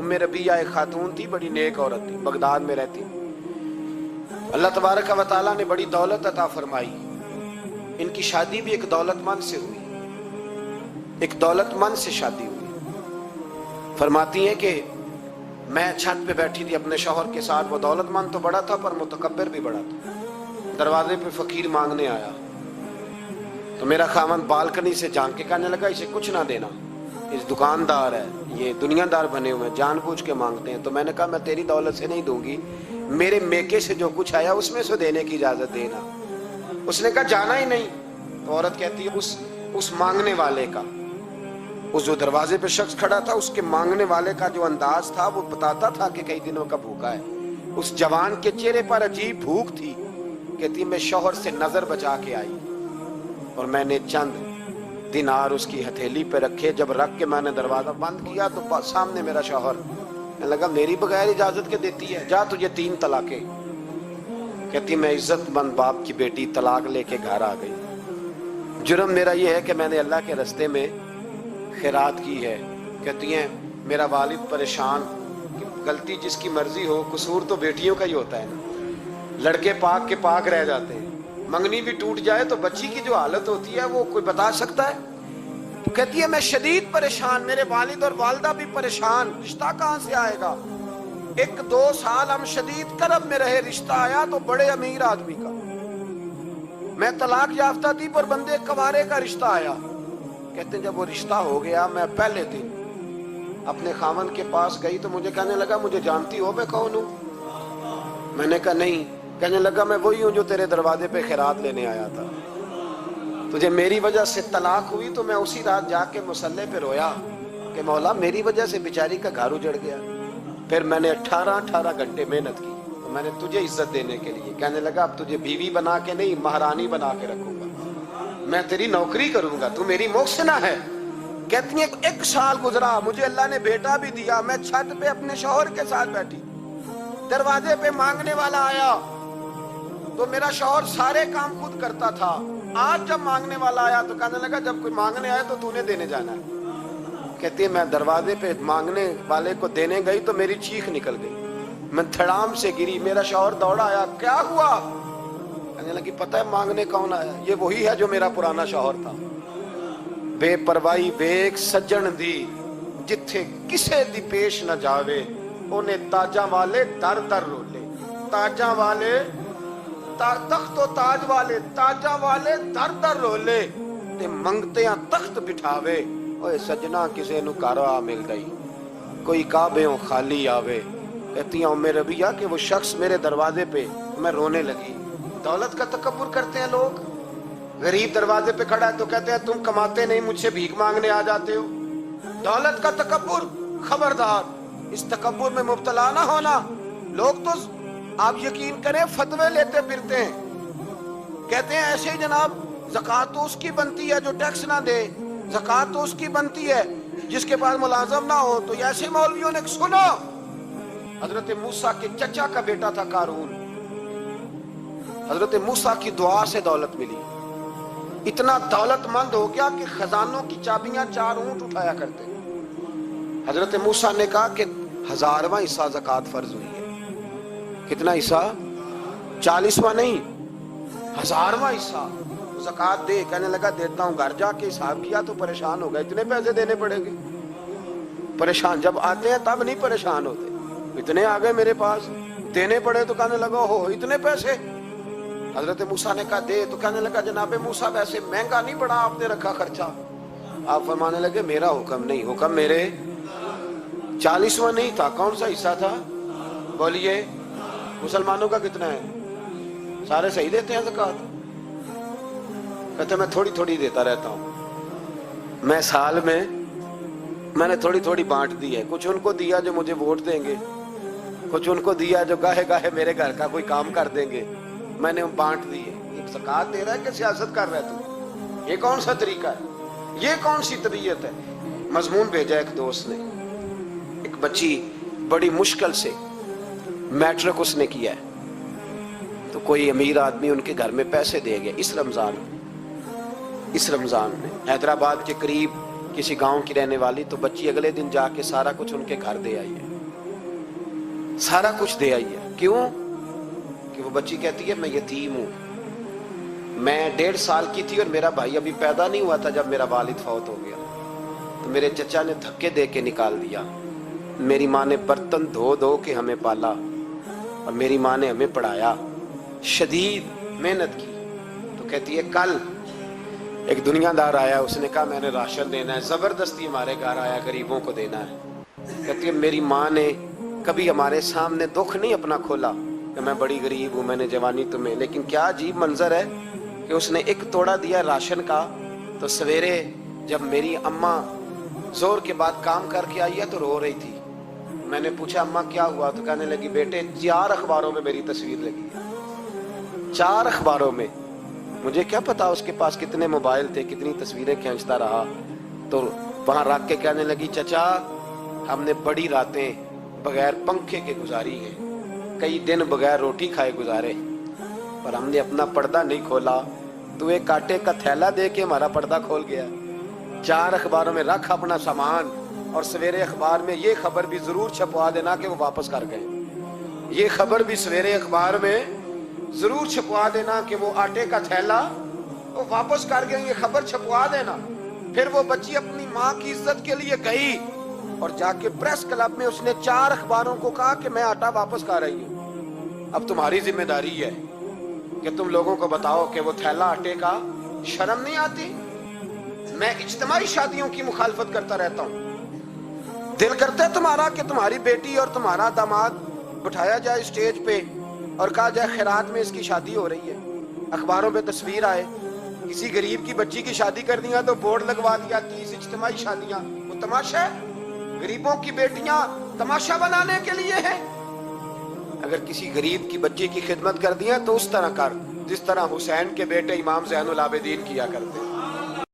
उम्मे रबिया एक खातून थी, बड़ी नेक औरत थी, बगदाद में रहती। अल्लाह तबारक व तआला ने बड़ी दौलत अता फरमाई। इनकी शादी भी एक दौलतमंद से हुई, एक दौलतमंद से शादी हुई। फरमाती हैं कि मैं छत पे बैठी थी अपने शौहर के साथ, वो दौलतमंद तो बड़ा था पर मुतकब्बिर भी बड़ा था। दरवाजे पे फकीर मांगने आया तो मेरा खामन बालकनी से झांक के कहने लगा, इसे कुछ ना देना, इस दुकानदार है, ये दुनियादार बने हुए हैं, जानबूझ के मांगते हैं। तो मैंने कहा मैं तेरी दौलत से नहीं दूंगी, मेरे मेके से जो कुछ आया उसमें से देने की इजाजत देना। उसने कहा जाना ही नहीं। तो औरत कहती है उस मांगने वाले का, उस जो दरवाजे पे शख्स खड़ा था, उसके मांगने वाले का जो अंदाज था वो बताता था कि कई दिनों का भूखा है। उस जवान के चेहरे पर अजीब भूख थी। कहती मैं शौहर से नजर बचा के आई और मैंने चंद दिनार उसकी हथेली पे रखे। जब रख के मैंने दरवाजा बंद किया तो सामने मेरा शौहर। कहने लगा मेरी बगैर इजाजत के देती है, जा तुझे 3 तलाके। कहती मैं इज्जतमंद बाप की बेटी तलाक लेके घर आ गई। जुर्म मेरा ये है कि मैंने अल्लाह के रास्ते में खैरात की है। कहती हैं मेरा वालिद परेशान, गलती जिसकी मर्जी हो, कसूर तो बेटियों का ही होता है ना। लड़के पाक के पाक रह जाते हैं, मंगनी भी टूट जाए तो बच्ची की जो हालत होती है वो कोई बता सकता है। तो कहती है मैं शदीद परेशान, मेरे वालिद और वालदा भी परेशान, रिश्ता कहाँ से आएगा। 1-2 साल हम शदीद करब में रहे, रिश्ता आया तो बड़े अमीर आदमी का। मैं तलाक याफ्ता थी पर बंदे कवारे का रिश्ता आया। कहते जब वो रिश्ता हो गया, मैं पहले दिन अपने खामन के पास गई तो मुझे कहने लगा मुझे जानती हो मैं कौन हूँ। मैंने कहा नहीं। कहने लगा मैं वही हूँ जो तेरे दरवाजे पे खैरात लेने आया था। तुझे मेरी वजह से तलाक हुई तो मैं उसी रात जाके मुसल्ले पे रोया कि मौला मेरी वजह से बेचारी का घर उजड़ गया। फिर मैंने 18 घंटे मेहनत की तो मैंने तुझे इज्जत देने के लिए। कहने लगा अब तुझे बीवी बना के नहीं महारानी बना के रखूंगा, मैं तेरी नौकरी करूंगा, तू मेरी मोहसिना है। कहती है 1 साल गुजरा, मुझे अल्लाह ने बेटा भी दिया। मैं छत पे अपने शौहर के साथ बैठी, दरवाजे पे मांगने वाला आया तो मेरा शौहर सारे काम खुद करता था। आज जब मांगने वाला आया तो कहने लगा जब कोई मांगने आया तो तूने देने जाना है। कहती है मैं दरवाजे पे मांगने वाले को देने गई तो मेरी चीख निकल गई, मैं धड़ाम से गिरी। मेरा शौहर दौड़ा आया, क्या हुआ। कहने लगी पता है मांगने कौन आया, ये वही है जो मेरा पुराना शौहर था। बेपरवाही वेख सज्जन दी जिथे किसे दी पेश न जावे, उन्हें ताजा वाले दर दर रोले। ताजा वाले तख्त तो ताज वाले, ताजा वाले दर दर रोले ते मंगते तख्त बिठावे। ओए सजना किसे नु कारवा मिल गई, कोई काबेओं खाली आवे। कहती उम्मे रबिया कि वो शख्स मेरे दरवाजे पे, मैं रोने लगी। दौलत का तकब्बुर करते हैं लोग। गरीब दरवाजे पे खड़ा है तो कहते हैं तुम कमाते नहीं, मुझसे भीख मांगने आ जाते हो। दौलत का तकब्बुर, खबरदार इस तकब्बुर में मुब्तला ना होना। लोग तो आप यकीन करें फतवे लेते फिरते हैं, कहते हैं ऐसे ही जनाब ज़कात तो उसकी बनती है जो टैक्स ना दे, ज़कात तो उसकी बनती है जिसके पास मुलाजम ना हो। तो ऐसे मौलवियों ने सुनो, हजरत मूसा के चचा का बेटा था कारून, हजरत मूसा की दुआ से दौलत मिली। इतना दौलतमंद हो गया कि खजानों की चाबियां 4 ऊंट उठाया करते। हजरत मूसा ने कहा कि 1000वां हिस्सा ज़कात फर्ज हुई है। कितना हिस्सा? 40वां नहीं, 1000वां हिस्सा ज़कात दे। कहने लगा देता हूँ। घर जाके हिसाब किया तो परेशान हो गए, इतने पैसे देने पड़ेंगे। परेशान जब आते हैं तब नहीं परेशान होते, इतने आ गए मेरे पास, देने पड़े तो कहने लगा हो इतने पैसे। हजरत मूसा ने कहा दे, तो कहने लगा जनाबे मूसा वैसे महंगा नहीं पड़ा आपने रखा खर्चा। आप फरमाने लगे मेरा हुक्म नहीं, हुक्म मेरे 40वां नहीं था। कौन सा हिस्सा था बोलिए? मुसलमानों का कितना है? सारे सही देते हैं ज़कात? कहते मैं थोड़ी थोड़ी देता रहता हूँ। मैं साल में मैंने थोड़ी थोड़ी बांट दी है। कुछ उनको दिया जो मुझे वोट देंगे, कुछ उनको दिया जो गाहे गाहे मेरे घर का कोई काम कर देंगे, मैंने बांट दी है। एक ज़कात दे रहा है कि सियासत कर रहा है तू? ये कौन सा तरीका है? ये कौन सी तबीयत है? मजमून भेजा एक दोस्त ने, एक बच्ची बड़ी मुश्किल से मैट्रिक उसने किया है, तो कोई अमीर आदमी उनके घर में पैसे दे गया इस रमजान में। हैदराबाद के करीब किसी गांव की रहने वाली, तो बच्ची अगले दिन जाके सारा कुछ उनके घर दे आई है। सारा कुछ दे आई है। क्यों? कि वो बच्ची कहती है मैं यतीम हूं, मैं 1.5 साल की थी और मेरा भाई अभी पैदा नहीं हुआ था जब मेरा वालिद फौत हो गया, तो मेरे चचा ने धक्के दे के निकाल दिया। मेरी माँ ने बर्तन धो धो के हमें पाला और मेरी माँ ने हमें पढ़ाया, शदीद मेहनत की। तो कहती है कल एक दुनियादार आया, उसने कहा मैंने राशन देना है, जबरदस्ती हमारे घर आया, गरीबों को देना है। कहती है मेरी माँ ने कभी हमारे सामने दुख नहीं अपना खोला कि मैं बड़ी गरीब हूँ, मैंने जवानी तुम्हें, लेकिन क्या अजीब मंजर है कि उसने एक तोड़ा दिया राशन का, तो सवेरे जब मेरी अम्मा जोर के बाद काम करके आई है तो रो रही थी। मैंने पूछा अम्मा क्या हुआ, तो कहने लगी बेटे 4 अखबारों में मेरी तस्वीर लगी है, 4 अखबारों में। मुझे क्या पता उसके पास कितने मोबाइल थे, कितनी तस्वीरें खींचता रहा। तो वहां रख के कहने लगी चचा हमने बड़ी रातें बगैर पंखे के गुजारी है, कई दिन बगैर रोटी खाए गुजारे, पर हमने अपना पर्दा नहीं खोला। तो एक कांटे का थैला दे के हमारा पर्दा खोल गया। 4 अखबारों में रख अपना सामान, और सवेरे अखबार में ये खबर भी जरूर छपवा देना कि वो वापस कर गए। ये खबर भी सवेरे अखबार में जरूर छपवा देना कि वो आटे का थैला वो वापस कर गए, ये खबर छपवा देना। फिर वो बच्ची अपनी माँ की इज्जत के लिए गई और जाके प्रेस क्लब में उसने 4 अखबारों को कहा कि मैं आटा वापस कर रही हूँ, अब तुम्हारी जिम्मेदारी है कि तुम लोगों को बताओ कि वो थैला आटे का। शर्म नहीं आती? मैं इज्तिमाई शादियों की मुखालफत करता रहता हूँ। दिल करता है तुम्हारा कि तुम्हारी बेटी और तुम्हारा दामाद बिठाया जाए स्टेज पे और कहा जाए खैरात में इसकी शादी हो रही है, अखबारों में तस्वीर आए, किसी गरीब की बच्ची की शादी कर दिया तो बोर्ड लगवा दिया 30 इज्तिमाई शादियां। वो तमाशा है? गरीबों की बेटियां तमाशा बनाने के लिए है? अगर किसी गरीब की बच्ची की खिदमत कर दिया तो उस तरह कर जिस तरह हुसैन के बेटे इमाम ज़ैनुल आबिदीन किया करते।